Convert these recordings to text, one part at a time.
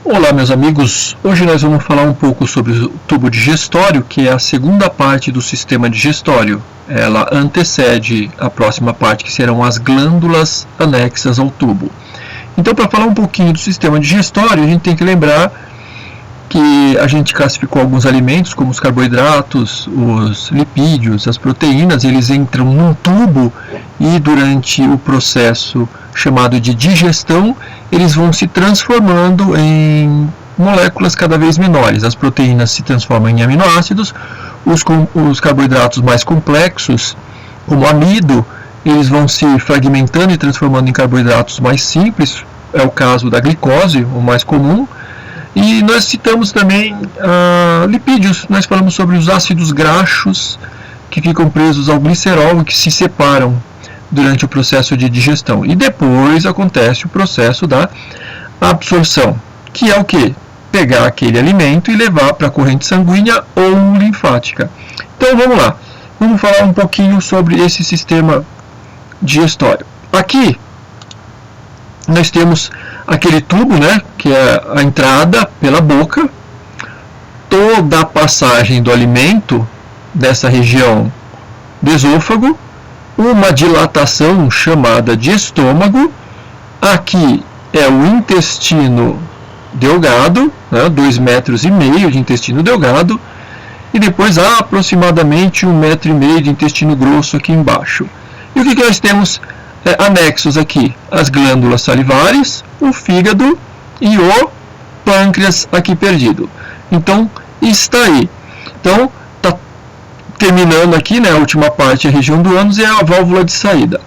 Olá, meus amigos. Hoje nós vamos falar um pouco sobre o tubo digestório, que é a segunda parte do sistema digestório. Ela antecede a próxima parte, que serão as glândulas anexas ao tubo. Então, para falar um pouquinho do sistema digestório, a gente tem que lembrar que a gente classificou alguns alimentos, como os carboidratos, os lipídios, as proteínas, eles entram num tubo e durante o processo chamado de digestão, eles vão se transformando em moléculas cada vez menores. As proteínas se transformam em aminoácidos, os carboidratos mais complexos, como amido, eles vão se fragmentando e transformando em carboidratos mais simples, é o caso da glicose, o mais comum. E nós citamos também lipídios, nós falamos sobre os ácidos graxos que ficam presos ao glicerol e que se separam durante o processo de digestão. E depois acontece o processo da absorção, que é o quê? Pegar aquele alimento e levar para a corrente sanguínea ou linfática. Então vamos lá, vamos falar um pouquinho sobre esse sistema digestório. Aqui nós temos aquele tubo, né, que é a entrada pela boca. Toda a passagem do alimento dessa região do esôfago, uma dilatação chamada de estômago. Aqui é o intestino delgado, né, 2,5 metros de intestino delgado, e depois há aproximadamente 1,5 metro de intestino grosso aqui embaixo. E o que nós temos anexos aqui? As glândulas salivares, o fígado e o pâncreas aqui perdido. Então, está aí. Então, está terminando aqui, né, a última parte, a região do ânus, é a válvula de saída.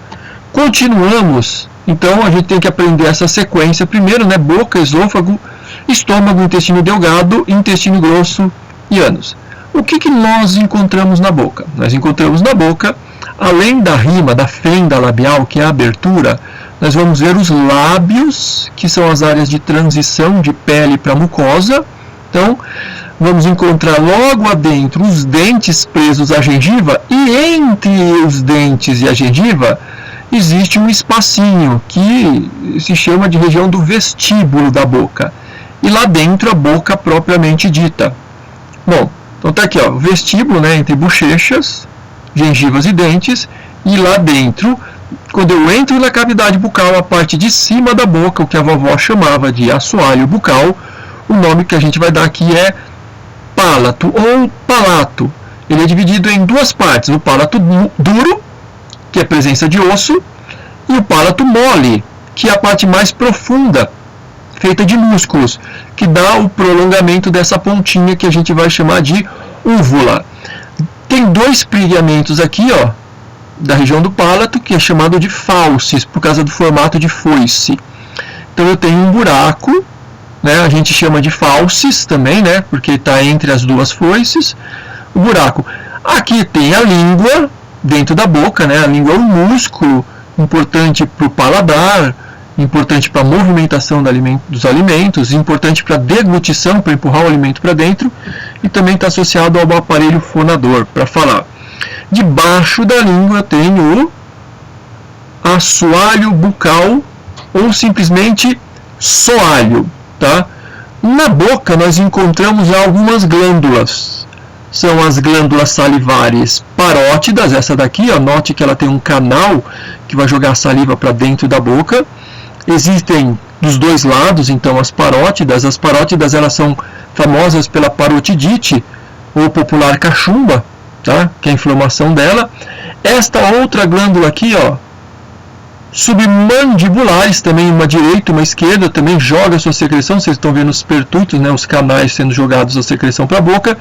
Continuamos, então a gente tem que aprender essa sequência primeiro, né, boca, esôfago, estômago, intestino delgado, intestino grosso e ânus. O que nós encontramos na boca? Nós encontramos na boca, além da rima, da fenda labial, que é a abertura, nós vamos ver os lábios, que são as áreas de transição de pele para mucosa. Então, vamos encontrar logo adentro os dentes presos à gengiva, e entre os dentes e a gengiva existe um espacinho que se chama de região do vestíbulo da boca. E lá dentro a boca propriamente dita. Bom, então está aqui, ó, o vestíbulo, né, entre bochechas, gengivas e dentes, e lá dentro, quando eu entro na cavidade bucal, a parte de cima da boca, o que a vovó chamava de assoalho bucal, o nome que a gente vai dar aqui é pálato ou palato. Ele é dividido em duas partes, o pálato duro, que é presença de osso, e o pálato mole, que é a parte mais profunda, feita de músculos, que dá o prolongamento dessa pontinha que a gente vai chamar de úvula. Tem dois preguiamentos aqui, ó, da região do pálato, que é chamado de fauces, por causa do formato de foice. Então eu tenho um buraco, né, a gente chama de fauces também, né, porque está entre as duas foices, o buraco. Aqui tem a língua, dentro da boca, né, a língua é um músculo importante para o paladar, importante para a movimentação dos alimentos, importante para a deglutição, para empurrar o alimento para dentro, e também está associado ao aparelho fonador, para falar. Debaixo da língua tem o assoalho bucal, ou simplesmente soalho. Tá? Na boca nós encontramos algumas glândulas. São as glândulas salivares parótidas, essa daqui, ó, note que ela tem um canal que vai jogar a saliva para dentro da boca. Existem dos dois lados, então, as parótidas. As parótidas, elas são famosas pela parotidite, ou popular cachumba, tá? Que é a inflamação dela. Esta outra glândula aqui, ó, submandibulares, também uma direita e uma esquerda, também joga a sua secreção. Vocês estão vendo os pertuitos, né, os canais sendo jogados a secreção para a boca.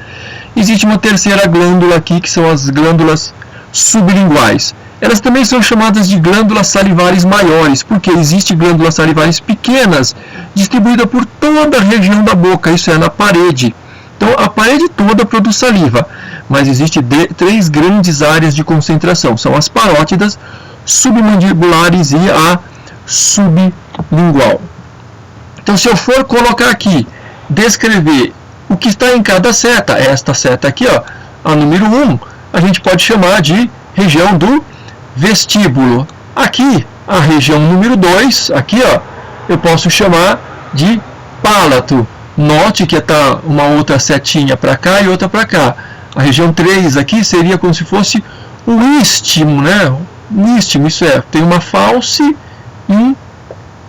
Existe uma terceira glândula aqui, que são as glândulas sublinguais. Elas também são chamadas de glândulas salivares maiores, porque existem glândulas salivares pequenas, distribuídas por toda a região da boca, isso é, na parede. Então, a parede toda produz saliva, mas existem 3 grandes áreas de concentração, são as parótidas, submandibulares e a sublingual. Então, se eu for colocar aqui, descrever o que está em cada seta, esta seta aqui, ó, a número 1, a gente pode chamar de região do vestíbulo. Aqui, a região número 2, aqui, ó, eu posso chamar de Palato, note que está uma outra setinha para cá e outra para cá. A região 3 aqui seria como se fosse o istmo, né? O istmo, isso é, tem uma false e um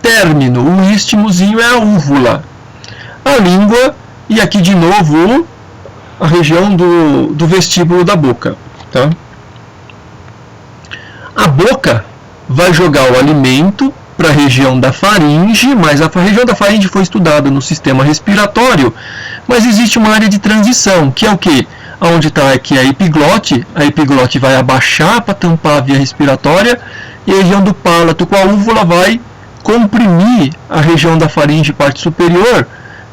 término. O istmozinho é a úvula. A língua, e aqui de novo a região do vestíbulo da boca. Tá? A boca vai jogar o alimento para a região da faringe, mas a região da faringe foi estudada no sistema respiratório, mas existe uma área de transição, que é o quê? Onde está aqui a epiglote vai abaixar para tampar a via respiratória, e a região do palato com a úvula vai comprimir a região da faringe, parte superior,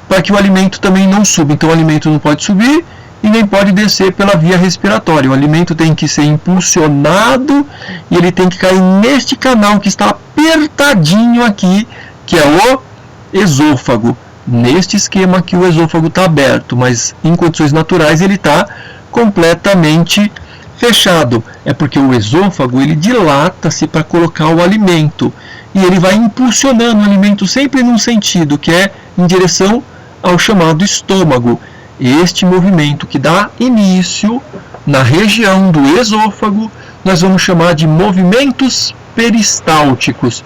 para que o alimento também não suba. Então o alimento não pode subir e nem pode descer pela via respiratória. O alimento tem que ser impulsionado e ele tem que cair neste canal que está apertadinho aqui, que é o esôfago. Neste esquema aqui o esôfago está aberto, mas em condições naturais ele está completamente fechado. É porque o esôfago ele dilata-se para colocar o alimento e ele vai impulsionando o alimento sempre num sentido, que é em direção ao chamado estômago. Este movimento que dá início na região do esôfago nós vamos chamar de movimentos peristálticos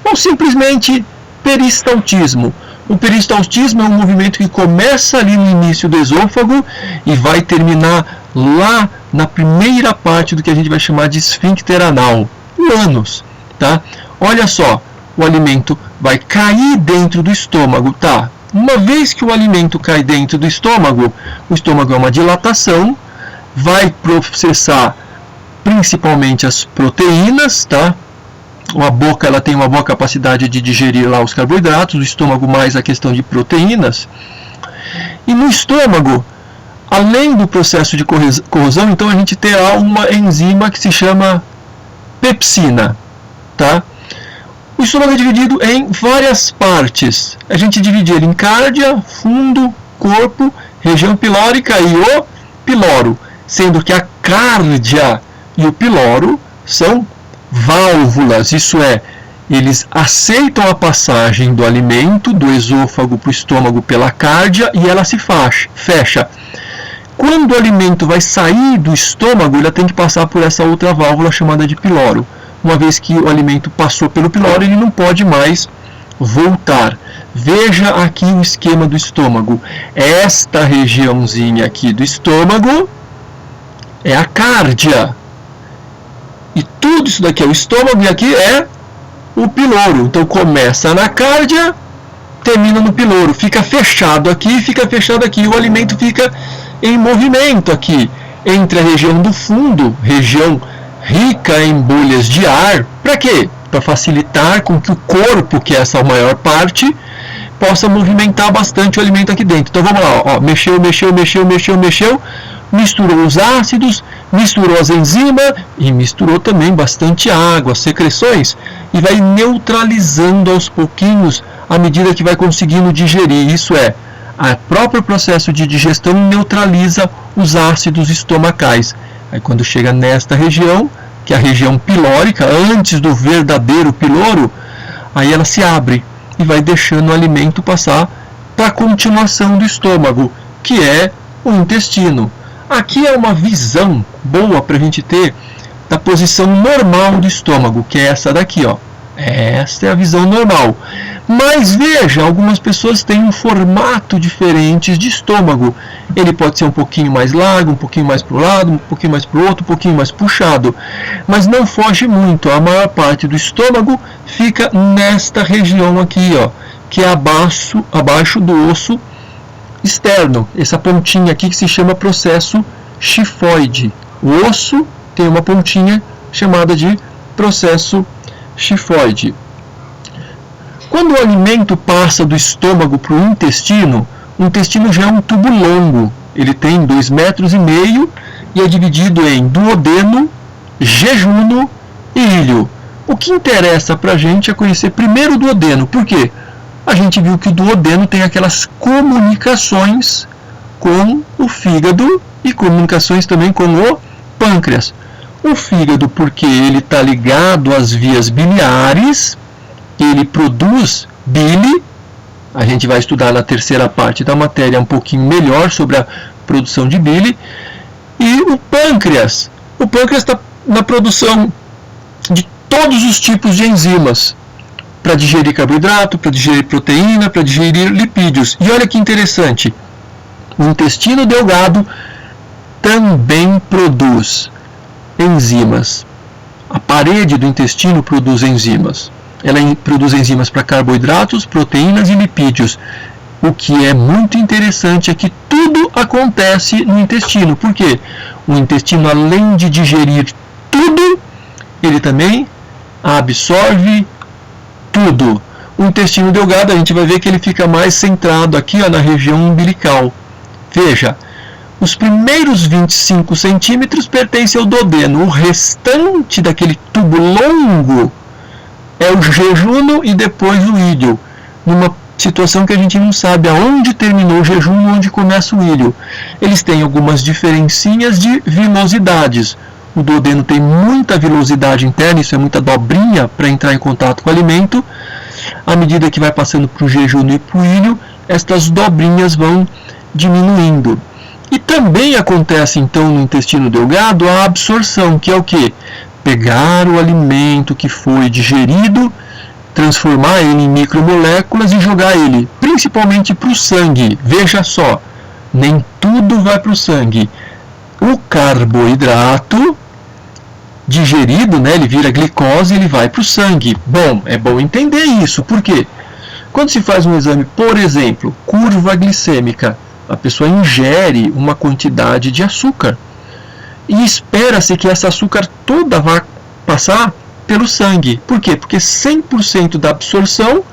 ou simplesmente peristaltismo. O peristaltismo é um movimento que começa ali no início do esôfago e vai terminar lá na primeira parte do que a gente vai chamar de esfíncter anal, o ânus, tá? Olha só, o alimento vai cair dentro do estômago, tá? Uma vez que o alimento cai dentro do estômago, o estômago é uma dilatação, vai processar principalmente as proteínas, tá? A boca ela tem uma boa capacidade de digerir lá os carboidratos, o estômago mais a questão de proteínas. E no estômago, além do processo de corrosão, então a gente terá uma enzima que se chama pepsina, tá? O estômago é dividido em várias partes. A gente divide ele em cárdia, fundo, corpo, região pilórica e o piloro, sendo que a cárdia e o piloro são válvulas, isso é, eles aceitam a passagem do alimento do esôfago para o estômago pela cárdia e ela se fecha. Quando o alimento vai sair do estômago, ele tem que passar por essa outra válvula chamada de piloro. Uma vez que o alimento passou pelo piloro, ele não pode mais voltar. Veja aqui o esquema do estômago. Esta regiãozinha aqui do estômago é a cárdia. E tudo isso daqui é o estômago e aqui é o piloro. Então começa na cárdia, termina no piloro. Fica fechado aqui, fica fechado aqui. O alimento fica em movimento aqui entre a região do fundo, região rica em bolhas de ar. Para quê? Para facilitar com que o corpo, que é essa maior parte, possa movimentar bastante o alimento aqui dentro. Então vamos lá, ó, mexeu, misturou os ácidos, misturou as enzimas e misturou também bastante água, secreções, e vai neutralizando aos pouquinhos à medida que vai conseguindo digerir. Isso é, o próprio processo de digestão neutraliza os ácidos estomacais. Aí quando chega nesta região, que é a região pilórica, antes do verdadeiro piloro, aí ela se abre e vai deixando o alimento passar para a continuação do estômago, que é o intestino. Aqui é uma visão boa para a gente ter da posição normal do estômago, que é essa daqui, ó. Esta é a visão normal. Mas veja, algumas pessoas têm um formato diferente de estômago. Ele pode ser um pouquinho mais largo, um pouquinho mais para o lado, um pouquinho mais para o outro, um pouquinho mais puxado. Mas não foge muito. A maior parte do estômago fica nesta região aqui, ó, que é abaixo do osso externo. Essa pontinha aqui que se chama processo chifoide. O osso tem uma pontinha chamada de processo chifoide. Quando o alimento passa do estômago para o intestino já é um tubo longo. Ele tem 2,5 metros e é dividido em duodeno, jejuno e íleo. O que interessa para a gente é conhecer primeiro o duodeno. Por quê? A gente viu que o duodeno tem aquelas comunicações com o fígado e comunicações também com o pâncreas. O fígado, porque ele está ligado às vias biliares, ele produz bile, A gente vai estudar na terceira parte da matéria um pouquinho melhor sobre a produção de bile. E o pâncreas está na produção de todos os tipos de enzimas, para digerir carboidrato, para digerir proteína, para digerir lipídios. E olha que interessante, o intestino delgado também produz enzimas. A parede do intestino produz enzimas. Ela produz enzimas para carboidratos, proteínas e lipídios. O que é muito interessante é que tudo acontece no intestino. Por quê? O intestino, além de digerir tudo, ele também absorve tudo. O intestino delgado, a gente vai ver que ele fica mais centrado aqui, ó, na região umbilical. Veja, os primeiros 25 centímetros pertencem ao duodeno. O restante daquele tubo longo é o jejuno e depois o íleo. Numa situação que a gente não sabe aonde terminou o jejuno e onde começa o íleo. Eles têm algumas diferencinhas de vilosidades. O duodeno tem muita vilosidade interna, isso é muita dobrinha para entrar em contato com o alimento. À medida que vai passando para o jejuno e para o íleo, estas dobrinhas vão diminuindo. E também acontece então no intestino delgado a absorção, que é o quê? Pegar o alimento que foi digerido, transformar ele em micromoléculas e jogar ele principalmente para o sangue. Veja só, nem tudo vai para o sangue. O carboidrato digerido, né, ele vira glicose e ele vai para o sangue. Bom, é bom entender isso. Por quê? Quando se faz um exame, por exemplo, curva glicêmica, a pessoa ingere uma quantidade de açúcar e espera-se que esse açúcar toda vá passar pelo sangue. Por quê? Porque 100% da absorção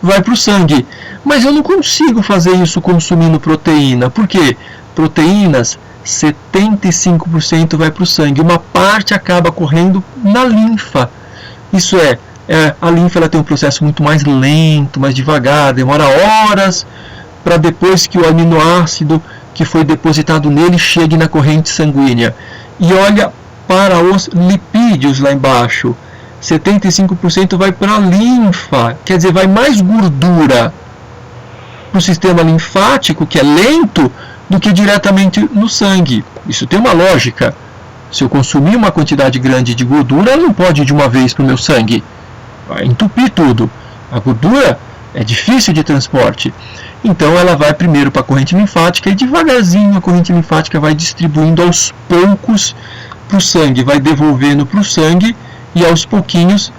vai para o sangue. Mas eu não consigo fazer isso consumindo proteína. Por quê? Proteínas, 75% vai para o sangue. Uma parte acaba correndo na linfa. Isso é, a linfa ela tem um processo muito mais lento, mais devagar, demora horas para depois que o aminoácido que foi depositado nele chegue na corrente sanguínea. E olha para os lipídios lá embaixo. 75% vai para a linfa, quer dizer, vai mais gordura para o sistema linfático, que é lento, do que diretamente no sangue. Isso tem uma lógica. Se eu consumir uma quantidade grande de gordura, ela não pode ir de uma vez para o meu sangue. Vai entupir tudo. A gordura é difícil de transporte. Então ela vai primeiro para a corrente linfática e devagarzinho a corrente linfática vai distribuindo aos poucos para o sangue, vai devolvendo para o sangue e aos pouquinhos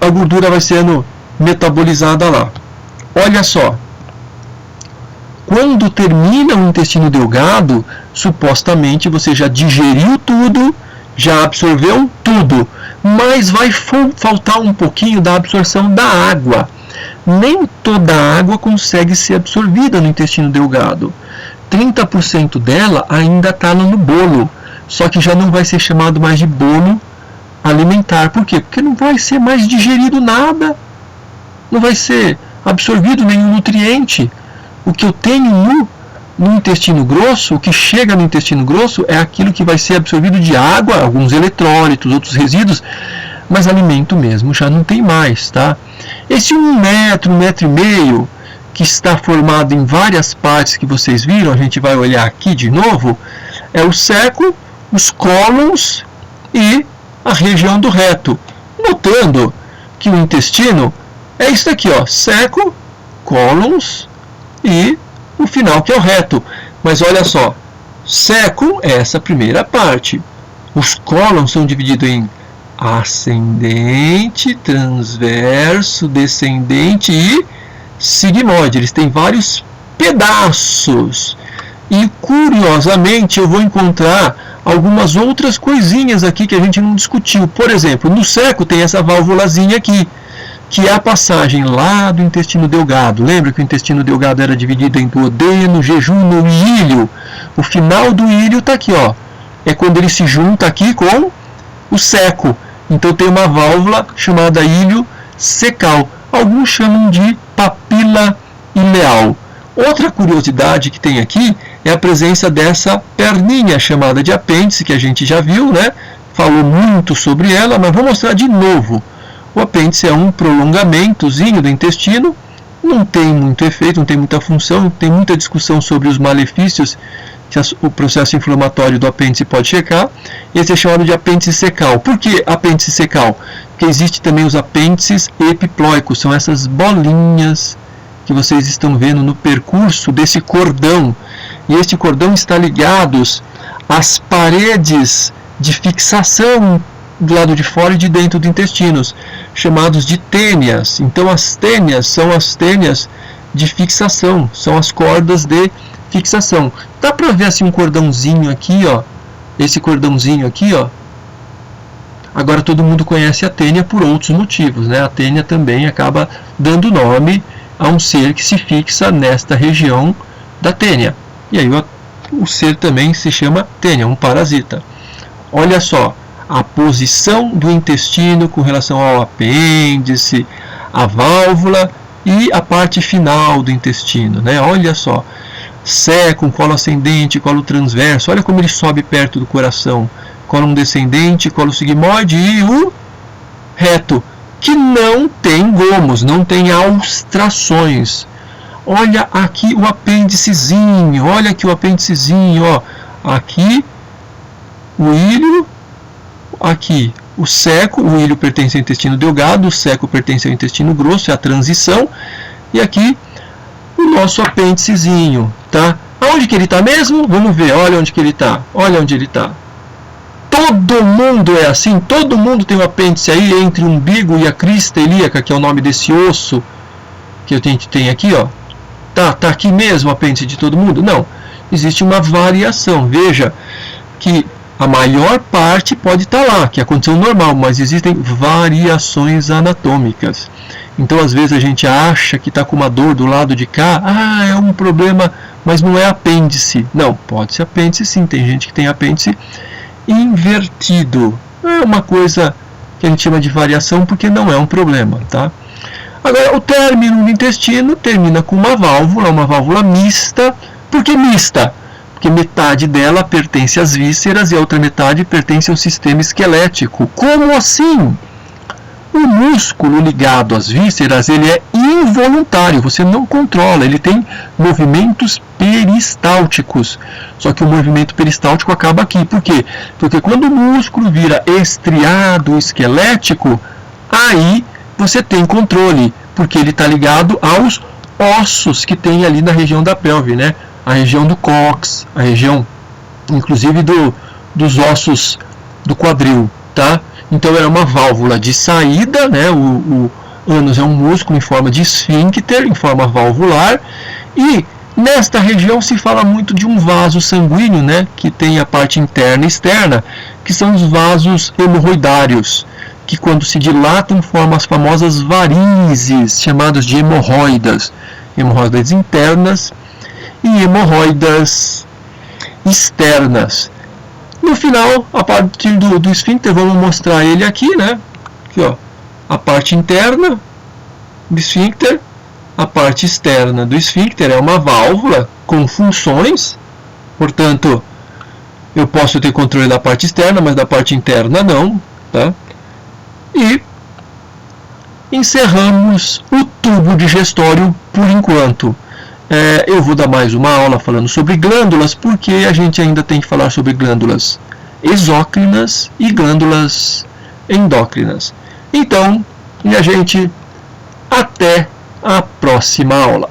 a gordura vai sendo metabolizada lá. Olha só, quando termina o intestino delgado, supostamente você já digeriu tudo, já absorveu tudo, mas vai faltar um pouquinho da absorção da água. Nem toda a água consegue ser absorvida no intestino delgado. 30% dela ainda está no bolo, só que já não vai ser chamado mais de bolo alimentar. Por quê? Porque não vai ser mais digerido nada, não vai ser absorvido nenhum nutriente. O que eu tenho no intestino grosso, o que chega no intestino grosso é aquilo que vai ser absorvido de água, alguns eletrólitos, outros resíduos, mas alimento mesmo já não tem mais, tá? Esse 1 metro, 1,5 metros, que está formado em várias partes que vocês viram, a gente vai olhar aqui de novo, é o seco, os cólons e a região do reto. Notando que o intestino é isso aqui, ó, seco, cólons e o final que é o reto. Mas olha só, seco é essa primeira parte. Os cólons são divididos em ascendente, transverso, descendente e sigmoide. Eles têm vários pedaços. E curiosamente eu vou encontrar algumas outras coisinhas aqui que a gente não discutiu. Por exemplo, no seco tem essa válvulazinha aqui, que é a passagem lá do intestino delgado. Lembra que o intestino delgado era dividido em duodeno, jejuno e íleo? O final do íleo está aqui, ó. É quando ele se junta aqui com o seco. Então tem uma válvula chamada íleo secal. Alguns chamam de papila ileal. Outra curiosidade que tem aqui é a presença dessa perninha chamada de apêndice, que a gente já viu, né? Falou muito sobre ela, mas vou mostrar de novo. O apêndice é um prolongamentozinho do intestino não tem muito efeito, não tem muita função, tem muita discussão sobre os malefícios que o processo inflamatório do apêndice pode checar. Esse é chamado de apêndice secal. Por que apêndice secal? Porque existe também os apêndices epiploicos, são essas bolinhas que vocês estão vendo no percurso desse cordão. E este cordão está ligado às paredes de fixação do lado de fora e de dentro do intestino, chamados de tênias. Então as tênias são as tênias de fixação, são as cordas de fixação. Dá para ver assim um cordãozinho aqui, ó. Esse cordãozinho aqui, ó. Agora todo mundo conhece a tênia por outros motivos, né? A tênia também acaba dando nome a um ser que se fixa nesta região da tênia. E aí o ser também se chama tênia, um parasita. Olha só a posição do intestino com relação ao apêndice, a válvula e a parte final do intestino, né? Olha só, seco, colo ascendente, colo transverso, olha como ele sobe perto do coração, colo descendente, colo sigmoide e o reto, que não tem gomos, não tem austrações. Olha aqui o apêndicezinho, olha aqui o apêndicezinho, ó, aqui o ilho, aqui o seco, o ilho pertence ao intestino delgado, o seco pertence ao intestino grosso, é a transição, e aqui o nosso apêndicezinho, tá? Aonde que ele está mesmo? Vamos ver, olha onde que ele está, olha onde ele está. Todo mundo é assim, todo mundo tem um apêndice aí entre o umbigo e a crista ilíaca, que é o nome desse osso que a gente tem aqui, ó. Tá aqui mesmo o apêndice de todo mundo? Não, existe uma variação. Veja que a maior parte pode estar lá, que é a condição normal, mas existem variações anatômicas. Então, às vezes, a gente acha que está com uma dor do lado de cá, é um problema, mas não é apêndice. Não, pode ser apêndice sim, tem gente que tem apêndice invertido. É uma coisa que a gente chama de variação porque não é um problema, tá? Agora, o término do intestino termina com uma válvula mista. Por que mista? Porque metade dela pertence às vísceras e a outra metade pertence ao sistema esquelético. Como assim? O músculo ligado às vísceras, ele é involuntário, você não controla, ele tem movimentos peristálticos. Só que o movimento peristáltico acaba aqui. Por quê? Porque quando o músculo vira estriado esquelético, aí você tem controle, porque ele está ligado aos ossos que tem ali na região da pelve, né? A região do cóccix, a região, inclusive, dos ossos do quadril, tá? Então, era uma válvula de saída, né? O ânus é um músculo em forma de esfíncter, em forma valvular, e nesta região se fala muito de um vaso sanguíneo, né? Que tem a parte interna e externa, que são os vasos hemorroidários, que quando se dilatam formam as famosas varizes, chamadas de hemorroidas. Hemorroidas internas e hemorroidas externas. No final, a partir do esfíncter, vamos mostrar ele aqui, né? Aqui, ó, a parte interna do esfíncter, a parte externa do esfíncter é uma válvula com funções, portanto, eu posso ter controle da parte externa, mas da parte interna não, tá? E encerramos o tubo digestório por enquanto. Eu vou dar mais uma aula falando sobre glândulas, porque a gente ainda tem que falar sobre glândulas exócrinas e glândulas endócrinas. Então, minha gente, até a próxima aula.